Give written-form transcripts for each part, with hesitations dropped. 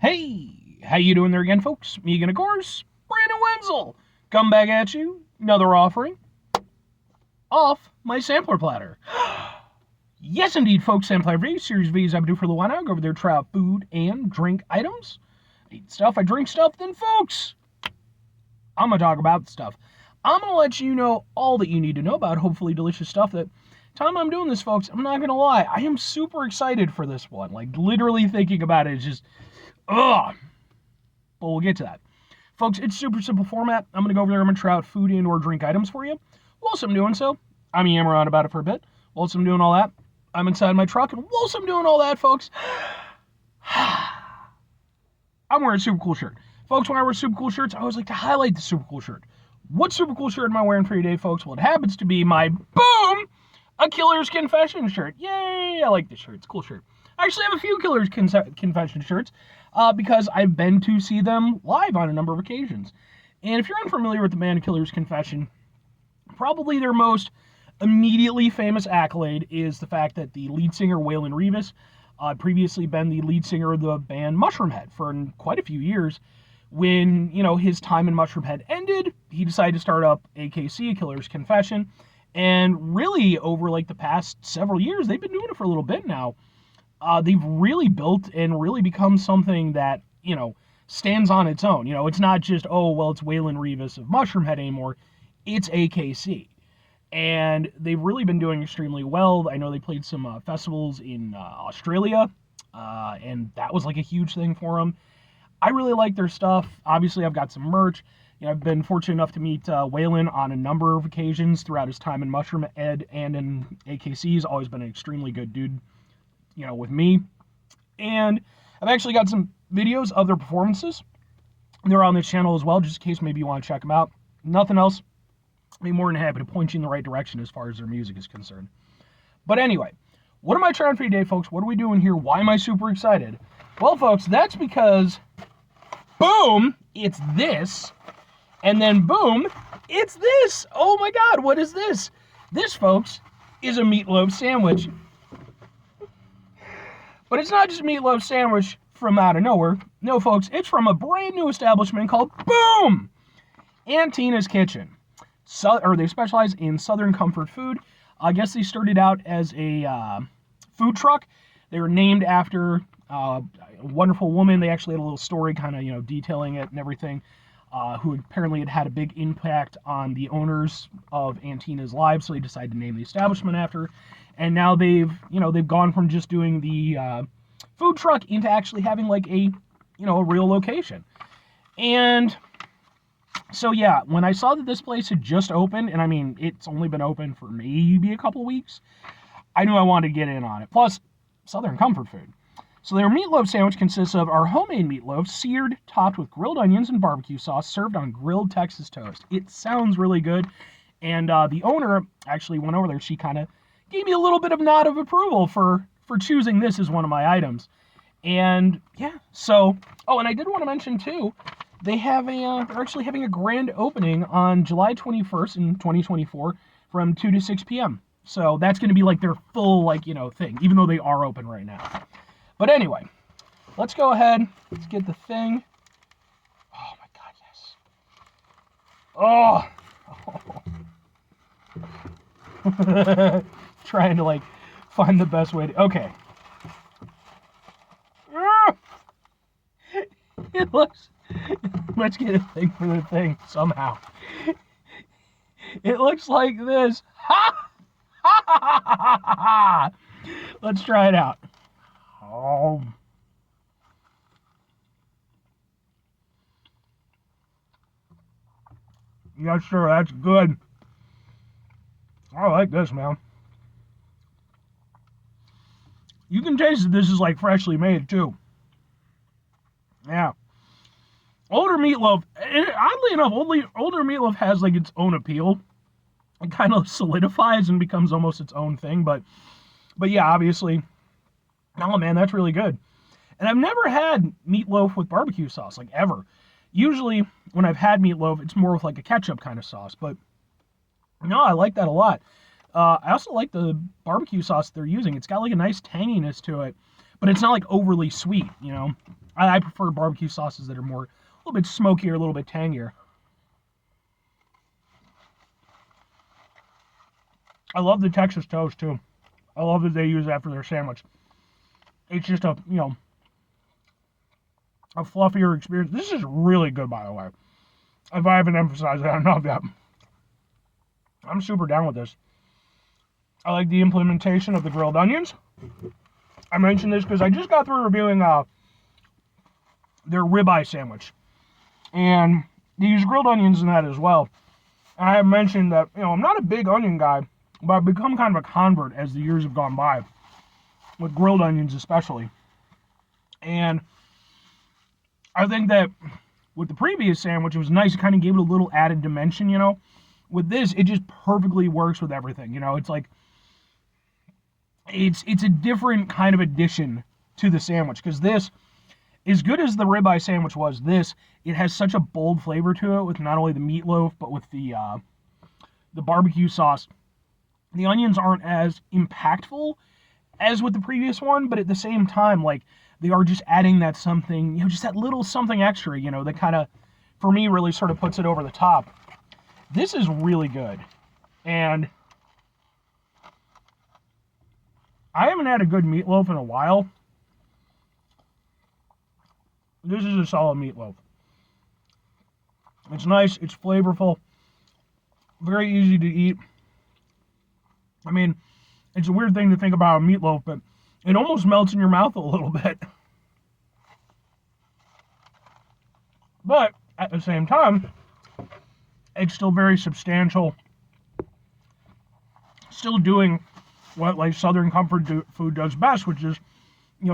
Hey, how you doing there again, folks? Me again, of course, Brandon Wenzel. Come back at you, another offering off my sampler platter. Yes, indeed, folks, sampler review series videos I do for a little while now. Go over there, try out food and drink items. I eat stuff, I drink stuff, then, folks, I'm going to talk about the stuff. I'm going to let you know all that you need to know about hopefully delicious stuff that time I'm doing this, folks, I'm not going to lie, I am super excited for this one. Like, literally thinking about it is just, ugh. But we'll get to that. Folks, it's super simple format. I'm going to go over there, I'm going to try out food and or drink items for you. Whilst I'm doing so, I'm yammering on about it for a bit. Whilst I'm doing all that, I'm inside my truck, and whilst I'm doing all that, folks, I'm wearing a super cool shirt. Folks, when I wear super cool shirts, I always like to highlight the super cool shirt. What super cool shirt am I wearing for you today, folks? Well, it happens to be my, boom, a Killer's Confession shirt. Yay, I like this shirt. It's a cool shirt. I actually have a few Killer's Confession shirts because I've been to see them live on a number of occasions. And if you're unfamiliar with the band Killer's Confession, probably their most immediately famous accolade is the fact that the lead singer, Waylon Reavis, previously been the lead singer of the band Mushroomhead for quite a few years. When, his time in Mushroomhead ended, he decided to start up AKC, Killer's Confession. And really, over the past several years, they've been doing it for a little bit now. They've really built and really become something that, stands on its own. It's not just, it's Waylon Reavis of Mushroomhead anymore. It's AKC. And they've really been doing extremely well. I know they played some festivals in Australia, and that was a huge thing for them. I really like their stuff. Obviously, I've got some merch. I've been fortunate enough to meet Waylon on a number of occasions throughout his time in Mushroomhead and in AKC. He's always been an extremely good dude, with me. And I've actually got some videos of their performances. They're on this channel as well, just in case maybe you want to check them out. Nothing else, I'd be more than happy to point you in the right direction as far as their music is concerned. But anyway, what am I trying for you today, folks? What are we doing here? Why am I super excited? Well, folks, that's because, boom, it's this. And then, boom, it's this. Oh my God, what is this? This, folks, is a Meatloaf sandwich. But it's not just a Meatloaf sandwich from out of nowhere. No, folks, it's from a brand new establishment called, boom, Antina's Kitchen. They specialize in Southern comfort food. I guess they started out as a food truck. They were named after a wonderful woman. They actually had a little story kind of, detailing it and everything, who apparently had a big impact on the owners of Antina's lives, so they decided to name the establishment after her. And now they've gone from just doing the food truck into actually having a real location. And so, yeah, when I saw that this place had just opened, and I mean, it's only been open for maybe a couple weeks, I knew I wanted to get in on it. Plus, Southern comfort food. So their meatloaf sandwich consists of our homemade meatloaf, seared, topped with grilled onions and barbecue sauce, served on grilled Texas toast. It sounds really good. And the owner actually went over there. She kind of gave me a little bit of nod of approval for choosing this as one of my items. And yeah, so, and I did want to mention too, they're actually having a grand opening on July 21st in 2024 from 2 to 6 p.m. So that's going to be their full, thing, even though they are open right now. But anyway, let's go ahead. Let's get the thing. Oh my God, yes. Oh. Trying to find the best way to, okay. It looks, let's get a thing for the thing somehow. It looks like this. Ha! Ha ha ha ha ha ha! Let's try it out. Oh. Yes, sir, that's good. I like this, man. You can taste that this is freshly made too. Yeah. Older meatloaf, oddly enough, older meatloaf has its own appeal. It kind of solidifies and becomes almost its own thing, but yeah, obviously. Oh man, that's really good. And I've never had meatloaf with barbecue sauce, ever. Usually, when I've had meatloaf, it's more with a ketchup kind of sauce, but no, I like that a lot. I also like the barbecue sauce they're using. It's got a nice tanginess to it, but it's not overly sweet, I prefer barbecue sauces that are more, a little bit smokier, a little bit tangier. I love the Texas toast too. I love that they use that for their sandwich. It's just a, a fluffier experience. This is really good, by the way. If I haven't emphasized that enough yet. I'm super down with this. I like the implementation of the grilled onions. I mentioned this because I just got through reviewing their ribeye sandwich. And they use grilled onions in that as well. And I have mentioned that, I'm not a big onion guy, but I've become kind of a convert as the years have gone by, with grilled onions especially. And I think that with the previous sandwich, it was nice. It kind of gave it a little added dimension, With this, it just perfectly works with everything, It's like, it's a different kind of addition to the sandwich, because this, as good as the ribeye sandwich was, it has such a bold flavor to it with not only the meatloaf, but with the barbecue sauce. The onions aren't as impactful as with the previous one, but at the same time, like, they are just adding that something, just that little something extra, that kind of, for me, really sort of puts it over the top. This is really good. And I haven't had a good meatloaf in a while. This is a solid meatloaf. It's nice, it's flavorful, very easy to eat. I mean, it's a weird thing to think about a meatloaf, but it almost melts in your mouth a little bit. But at the same time, it's still very substantial. Still doing what like Southern comfort food does best, which is,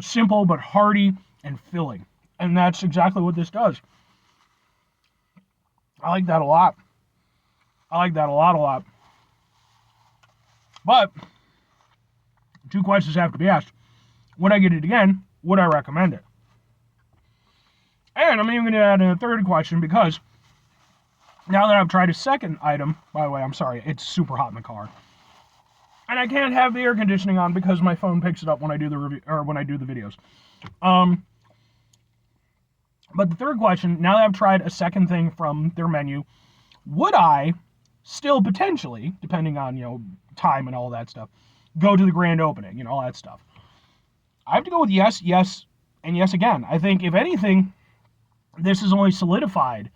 simple but hearty and filling. And that's exactly what this does. I like that a lot. I like that a lot. But two questions have to be asked. Would I get it again? Would I recommend it? And I'm even going to add in a third question, because now that I've tried a second item, by the way, I'm sorry, it's super hot in the car. And I can't have the air conditioning on because my phone picks it up when I do the review, or when I do the videos. But the third question, now that I've tried a second thing from their menu, would I still potentially, depending on, time and all that stuff, go to the grand opening, all that stuff? I have to go with yes, and yes again. I think, if anything, this has only solidified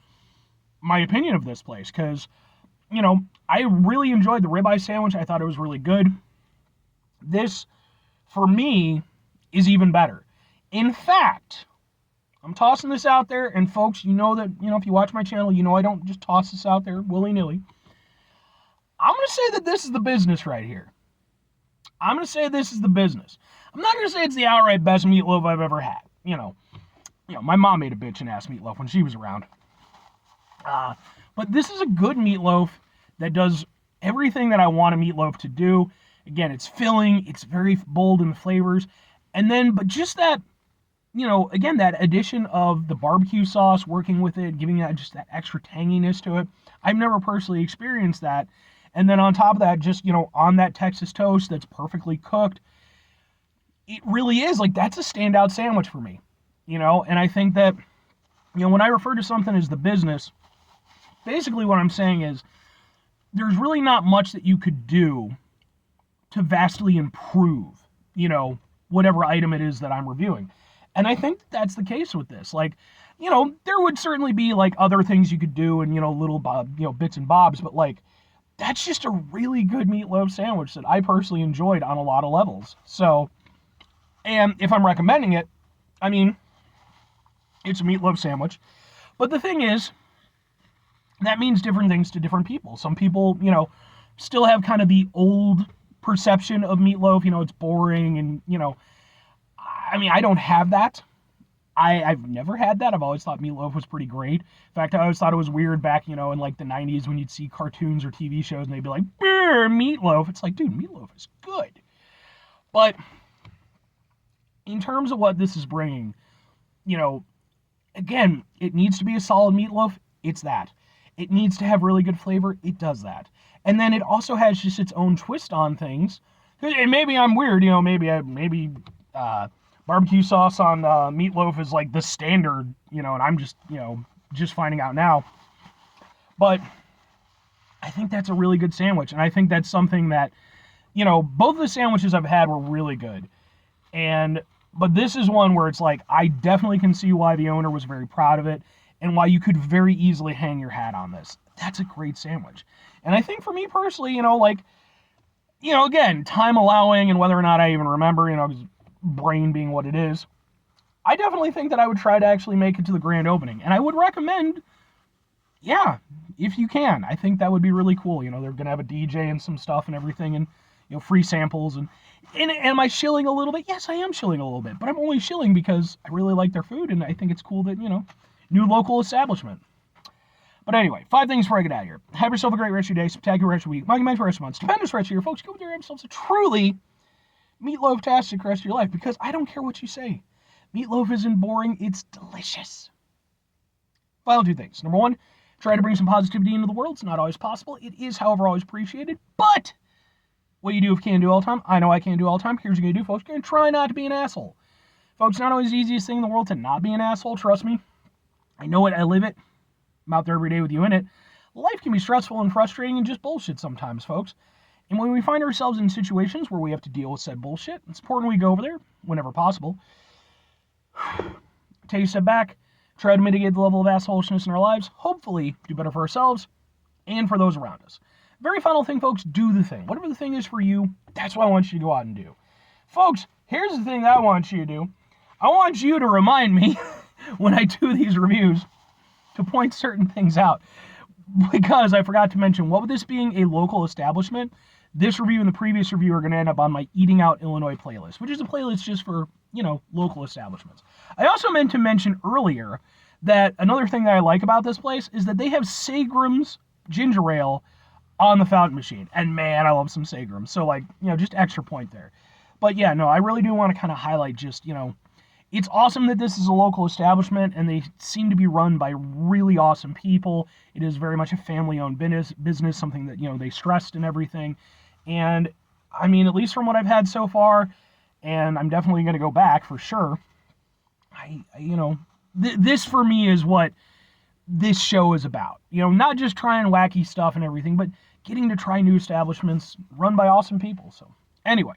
my opinion of this place, because, I really enjoyed the ribeye sandwich. I thought it was really good. This, for me, is even better. In fact, I'm tossing this out there, and folks, that, if you watch my channel, I don't just toss this out there willy-nilly. I'm going to say that this is the business right here. I'm going to say this is the business. I'm not going to say it's the outright best meatloaf I've ever had. My mom made a bitchin' ass meatloaf when she was around. But this is a good meatloaf that does everything that I want a meatloaf to do. Again, it's filling, it's very bold in the flavors. And then, but just that, again, that addition of the barbecue sauce, working with it, giving that just that extra tanginess to it. I've never personally experienced that. And then on top of that, just, on that Texas toast that's perfectly cooked, it really is, like, that's a standout sandwich for me, And I think that, when I refer to something as the business, basically what I'm saying is there's really not much that you could do to vastly improve, whatever item it is that I'm reviewing. And I think that's the case with this. Like, there would certainly be, like, other things you could do and, little, bits and bobs, but, like, that's just a really good meatloaf sandwich that I personally enjoyed on a lot of levels. So, and if I'm recommending it, I mean, it's a meatloaf sandwich. But the thing is, that means different things to different people. Some people, still have kind of the old perception of meatloaf, it's boring and, I mean, I don't have that. I've never had that. I've always thought meatloaf was pretty great. In fact, I always thought it was weird back, in like the 90s when you'd see cartoons or TV shows and they'd be like, meatloaf. It's like, dude, meatloaf is good. But in terms of what this is bringing, again, it needs to be a solid meatloaf. It's that. It needs to have really good flavor. It does that. And then it also has just its own twist on things. And maybe I'm weird, maybe barbecue sauce on meatloaf is like the standard, and I'm just, just finding out now. But I think that's a really good sandwich, and I think that's something that, both of the sandwiches I've had were really good. But this is one where it's like, I definitely can see why the owner was very proud of it and why you could very easily hang your hat on this. That's a great sandwich. And I think for me personally, again, time allowing and whether or not I even remember, brain being what it is, I definitely think that I would try to actually make it to the grand opening. And I would recommend, yeah, if you can. I think that would be really cool. They're going to have a DJ and some stuff and everything, and, free samples. And am I shilling a little bit? Yes, I am shilling a little bit. But I'm only shilling because I really like their food, and I think it's cool that, new local establishment. But anyway, 5 things before I get out of here. Have yourself a great rest of your day, spectacular rest of your week, monumental rest of your month, stupendous rest of your folks. Go with yourselves a truly meatloaf-tastic rest of your life, because I don't care what you say. Meatloaf isn't boring, it's delicious. Final 2 things. Number 1, try to bring some positivity into the world. It's not always possible. It is, however, always appreciated. But what you do if you can't do all the time, I know I can't do all the time. Here's what you're going to do, folks. You're going to try not to be an asshole. Folks, not always the easiest thing in the world to not be an asshole, trust me. I know it, I live it. I'm out there every day with you in it. Life can be stressful and frustrating and just bullshit sometimes, folks. And when we find ourselves in situations where we have to deal with said bullshit, it's important we go over there whenever possible. Take a step back, try to mitigate the level of assholishness in our lives, hopefully do better for ourselves and for those around us. Very final thing, folks, do the thing. Whatever the thing is for you, that's what I want you to go out and do. Folks, here's the thing that I want you to do. I want you to remind me when I do these reviews to point certain things out. Because I forgot to mention, what with this being a local establishment, this review and the previous review are going to end up on my Eating Out Illinois playlist, which is a playlist just for, local establishments. I also meant to mention earlier that another thing that I like about this place is that they have Seagram's ginger ale on the fountain machine. And man, I love some Seagrams. So just extra point there. But yeah, no, I really do want to kind of highlight just, it's awesome that this is a local establishment and they seem to be run by really awesome people. It is very much a family-owned business, something that, they stressed and everything. And I mean, at least from what I've had so far, and I'm definitely going to go back for sure. This for me is what this show is about. Not just trying wacky stuff and everything, but getting to try new establishments run by awesome people. So anyway,